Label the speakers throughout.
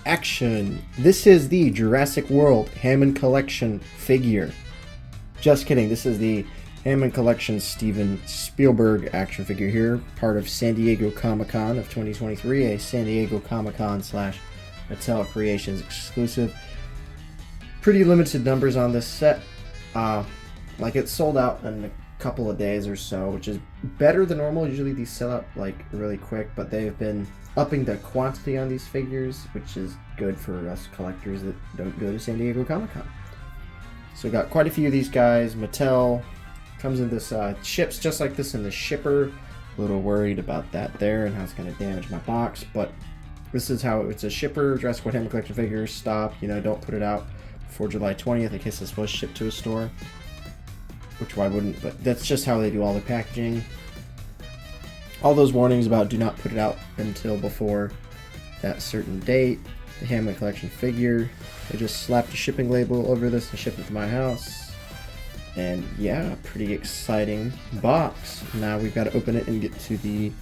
Speaker 1: Action! This is the Jurassic World Hammond Collection figure. Just kidding, this is the Hammond Collection Steven Spielberg Action Figure here, part of San Diego Comic-Con of 2023, a San Diego Comic-Con / Mattel Creations exclusive. Pretty limited numbers on this set. Like it sold out in a couple of days or so, which is better than normal. Usually these sell out like really quick, but they've been upping the quantity on these figures, which is good for us collectors that don't go to San Diego Comic-Con. So we got quite a few of these guys. Mattel comes in this ships just like this in the shipper. A little worried about that there and how it's going to damage my box, but this is how it's a shipper. Jurassic World Hammond Collection figures. Stop. Don't put it out before July 20th in case this was shipped to a store. Which why wouldn't? But that's just how they do all the packaging. All those warnings about do not put it out until before that certain date. The Hammond Collection figure. They just slapped a shipping label over this and shipped it to my house. And yeah, pretty exciting box. Now we've got to open it and get to the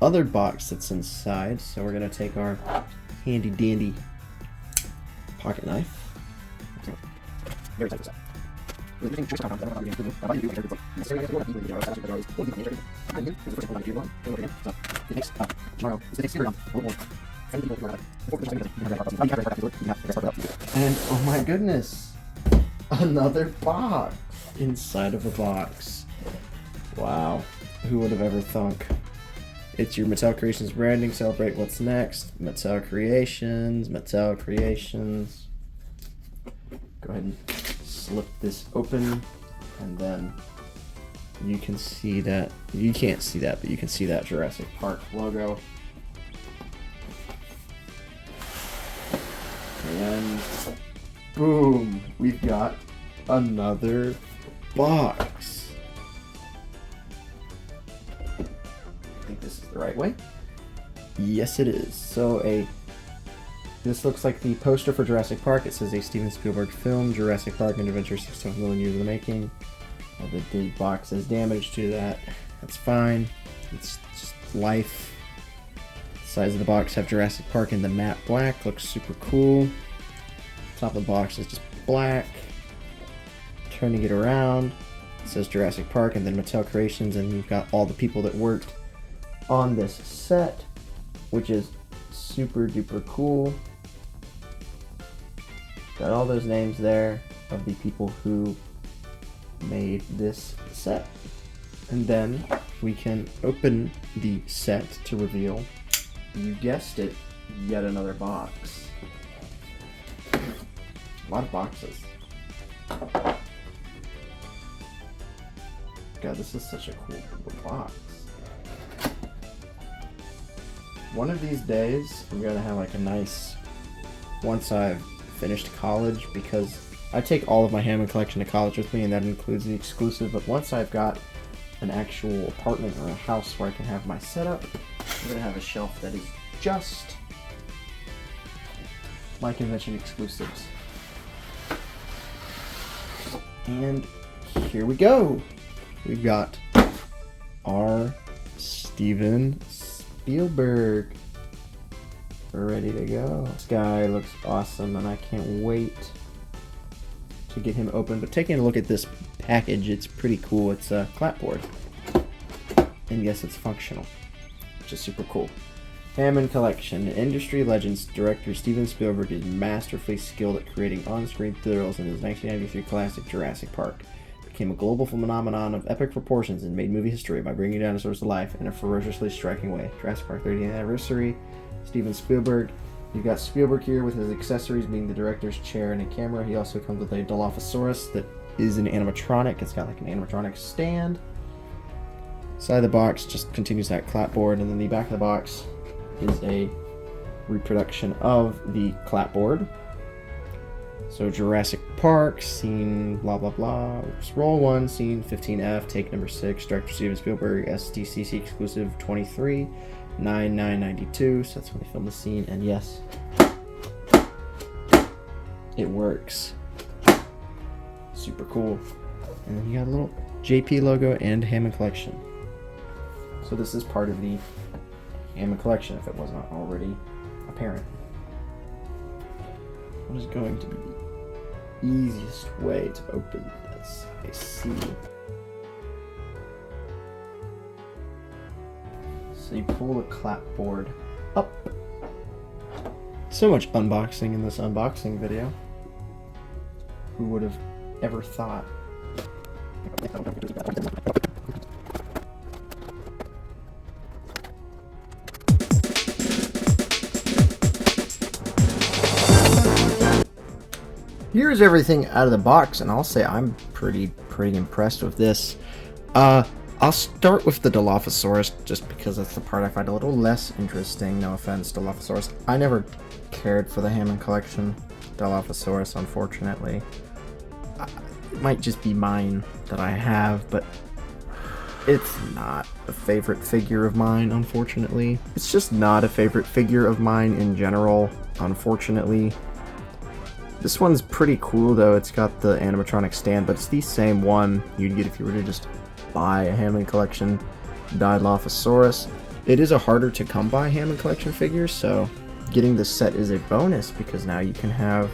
Speaker 1: other box that's inside. So we're going to take our handy dandy pocket knife. Very tight set. And oh my goodness, another box inside of a box. Wow, who would have ever thunk? It's your Mattel Creations branding. Celebrate what's next. Mattel Creations, Mattel Creations. Go ahead and slip this open, and then you can see that, you can't see that, but you can see that Jurassic Park logo. And boom, we've got another box. I think this is the right way. Yes, it is. So this looks like the poster for Jurassic Park. It says a Steven Spielberg film, Jurassic Park and Adventure 6 million years in the making. The box is damaged to that. That's fine. It's just life. The sides of the box have Jurassic Park in the matte black. Looks super cool. Top of the box is just black. Turning it around, it says Jurassic Park and then Mattel Creations, and you've got all the people that worked on this set, which is super duper cool. Got all those names there of the people who made this set. And then we can open the set to reveal, you guessed it, yet another box. A lot of boxes. God, this is such a cool box. One of these days, I'm gonna have like a nice, once I've finished college, because I take all of my Hammond collection to college with me, and that includes the exclusive, but once I've got an actual apartment or a house where I can have my setup, I'm gonna have a shelf that is just my convention exclusives. And here we go. We've got our Steven Spielberg. We're ready to go. This guy looks awesome, and I can't wait to get him open. But taking a look at this package, it's pretty cool. It's a clapboard, and yes, it's functional, which is super cool. Hammond Collection. Industry legends director Steven Spielberg is masterfully skilled at creating on-screen thrills, in his 1993 classic Jurassic Park became a global phenomenon of epic proportions and made movie history by bringing dinosaurs to life in a ferociously striking way. Jurassic Park 30th anniversary, Steven Spielberg. You've got Spielberg here with his accessories being the director's chair and a camera. He also comes with a Dilophosaurus that is an animatronic. It's got like an animatronic stand. Side of the box just continues that clapboard, and then the back of the box is a reproduction of the clapboard. So Jurassic Park, scene blah blah blah, roll 1, scene 15F, take number 6, director Steven Spielberg, SDCC exclusive 23/9/92, so that's when they filmed the scene, and yes, it works. Super cool. And then you got a little JP logo and Hammond Collection. So this is part of the Hammond Collection, if it was not already apparent. What is going to be the easiest way to open this? I see. So you pull the clapboard up. So much unboxing in this unboxing video. Who would have ever thought? Here's everything out of the box, and I'll say I'm pretty impressed with this. I'll start with the Dilophosaurus, just because that's the part I find a little less interesting. No offense, Dilophosaurus. I never cared for the Hammond Collection Dilophosaurus, unfortunately. It might just be mine that I have, but it's not a favorite figure of mine, unfortunately. It's just not a favorite figure of mine in general, unfortunately. This one's pretty cool, though. It's got the animatronic stand, but it's the same one you'd get if you were to just buy a Hammond Collection Dilophosaurus. It is a harder to come by Hammond Collection figure, so getting this set is a bonus because now you can have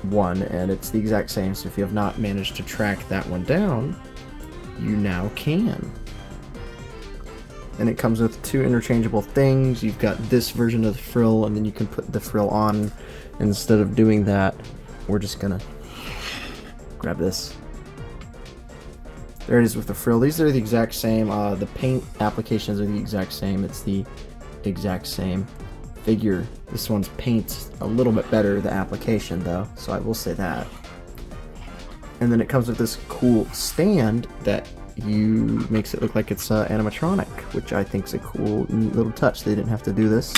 Speaker 1: one and it's the exact same. So if you have not managed to track that one down, you now can. And it comes with two interchangeable things. You've got this version of the frill, and then you can put the frill on. Instead of doing that, we're just gonna grab this. There it is with the frill. These are the exact same. The paint applications are the exact same. It's the exact same figure. This one's paint's a little bit better, the application, though, so I will say that. And then it comes with this cool stand that makes it look like it's animatronic, which I think is a cool, neat little touch. They didn't have to do this.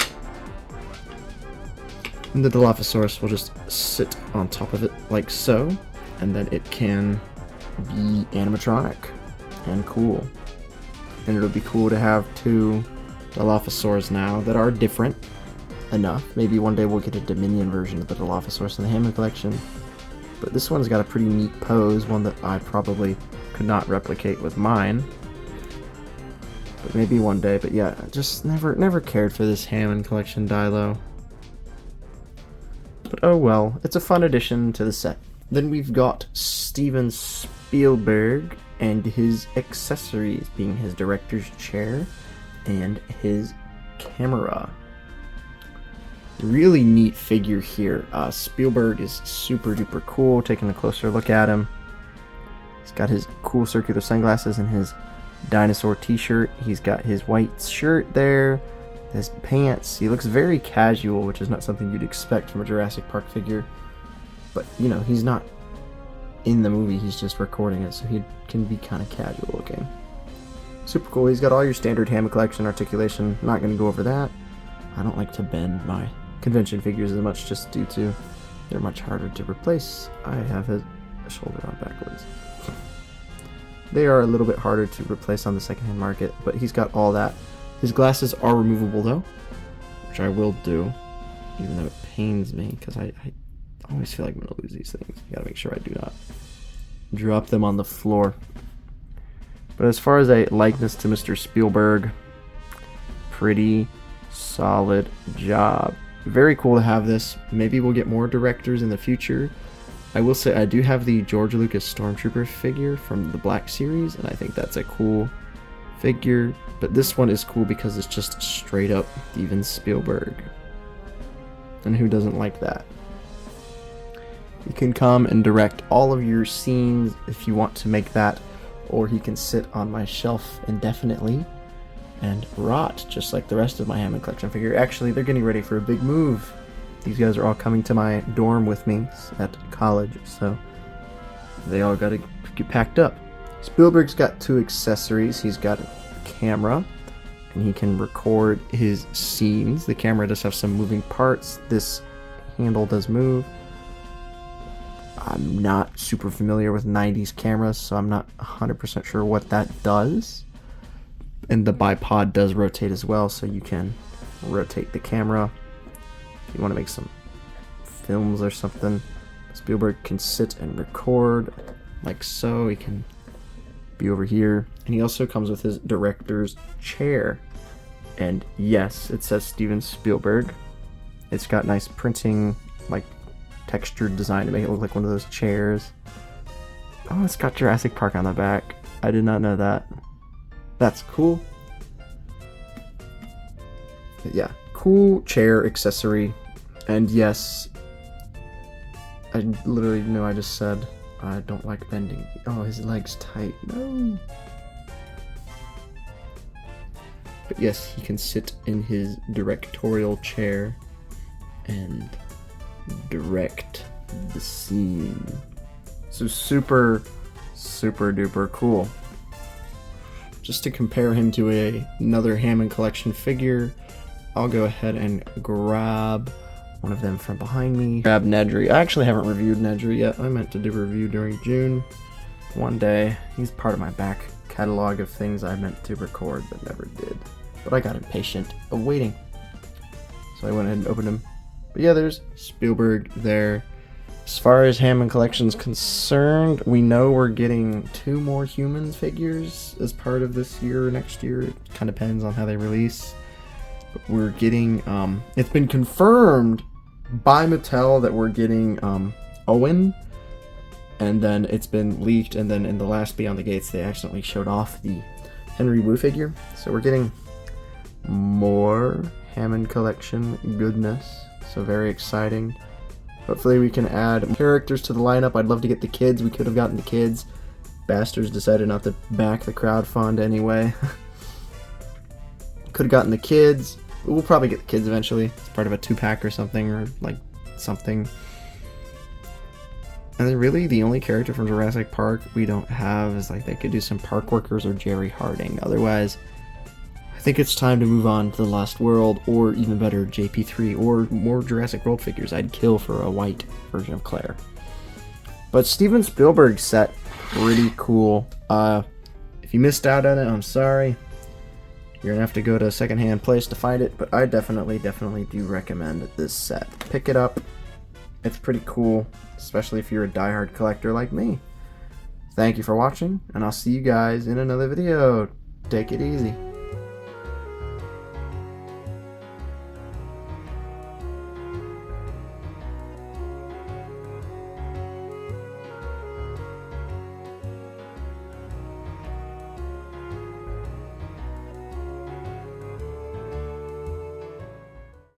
Speaker 1: And the Dilophosaurus will just sit on top of it like so, and then it can be animatronic and cool. And it'll be cool to have two Dilophosaurs now that are different enough. Maybe one day we'll get a Dominion version of the Dilophosaurus in the Hammond Collection. But this one's got a pretty neat pose, one that I probably could not replicate with mine. But maybe one day. But yeah, just never cared for this Hammond Collection Dilo. But oh well, it's a fun addition to the set. Then we've got Steven Spielberg and his accessories, being his director's chair and his camera. Really neat figure here. Spielberg is super duper cool. Taking a closer look at him. He's got his cool circular sunglasses and his dinosaur t-shirt. He's got his white shirt there. His pants. He looks very casual, which is not something you'd expect from a Jurassic Park figure. But, you know, he's not in the movie, he's just recording it, so he can be kind of casual looking. Super cool. He's got all your standard Hammond Collection articulation. Not going to go over that. I don't like to bend my convention figures as much just due to they're much harder to replace. I have a shoulder on backwards. They are a little bit harder to replace on the secondhand market, but he's got all that. His glasses are removable though, which I will do, even though it pains me because I always feel like I'm going to lose these things. I gotta make sure I do not drop them on the floor. But as far as a likeness to Mr. Spielberg, pretty solid job. Very cool to have this. Maybe we'll get more directors in the future. I will say I do have the George Lucas Stormtrooper figure from the Black Series, and I think that's a cool figure. But this one is cool because it's just straight up Steven Spielberg. And who doesn't like that? You can come and direct all of your scenes if you want to make that, or he can sit on my shelf indefinitely and rot just like the rest of my Hammond Collection figure. Actually, they're getting ready for a big move. These guys are all coming to my dorm with me at college, so they all got to get packed up. Spielberg's got two accessories. He's got a camera, and he can record his scenes. The camera does have some moving parts. This handle does move. I'm not super familiar with 90s cameras, so I'm not 100% sure what that does. And the bipod does rotate as well, so you can rotate the camera if you want to make some films or something. Spielberg can sit and record like so. He can be over here. And he also comes with his director's chair. And yes, it says Steven Spielberg. It's got nice printing, like textured design to make it look like one of those chairs. Oh, it's got Jurassic Park on the back. I did not know that. That's cool. But yeah, cool chair accessory. And yes, I literally know I just said I don't like bending. Oh, his leg's tight. No. But yes, he can sit in his directorial chair and direct the scene. So super duper cool. Just to compare him to another Hammond Collection figure, I'll go ahead and grab one of them from behind me. Grab Nedry. I actually haven't reviewed Nedry yet. I meant to do a review during June. One day. He's part of my back catalog of things I meant to record but never did. But I got impatient of waiting. So I went ahead and opened him. But yeah, there's Spielberg there. As far as Hammond Collection's concerned, we know we're getting 2 more human figures as part of this year or next year. It kind of depends on how they release. But we're getting, it's been confirmed by Mattel that we're getting Owen. And then it's been leaked, and then in the last Beyond the Gates, they accidentally showed off the Henry Wu figure. So we're getting more Hammond Collection goodness. So very exciting. Hopefully we can add characters to the lineup. I'd love to get the kids. We could have gotten the kids. Bastards decided not to back the crowd fund anyway. Could have gotten the kids. We'll probably get the kids eventually. It's part of a 2-pack or something, or like something. And then really the only character from Jurassic Park we don't have is like they could do some park workers or Jerry Harding. Otherwise, I think it's time to move on to The Lost World, or even better, JP3, or more Jurassic World figures. I'd kill for a white version of Claire. But Steven Spielberg set, pretty cool. If you missed out on it, I'm sorry. You're gonna have to go to a secondhand place to find it, but I definitely do recommend this set. Pick it up. It's pretty cool, especially if you're a diehard collector like me. Thank you for watching, and I'll see you guys in another video. Take it easy.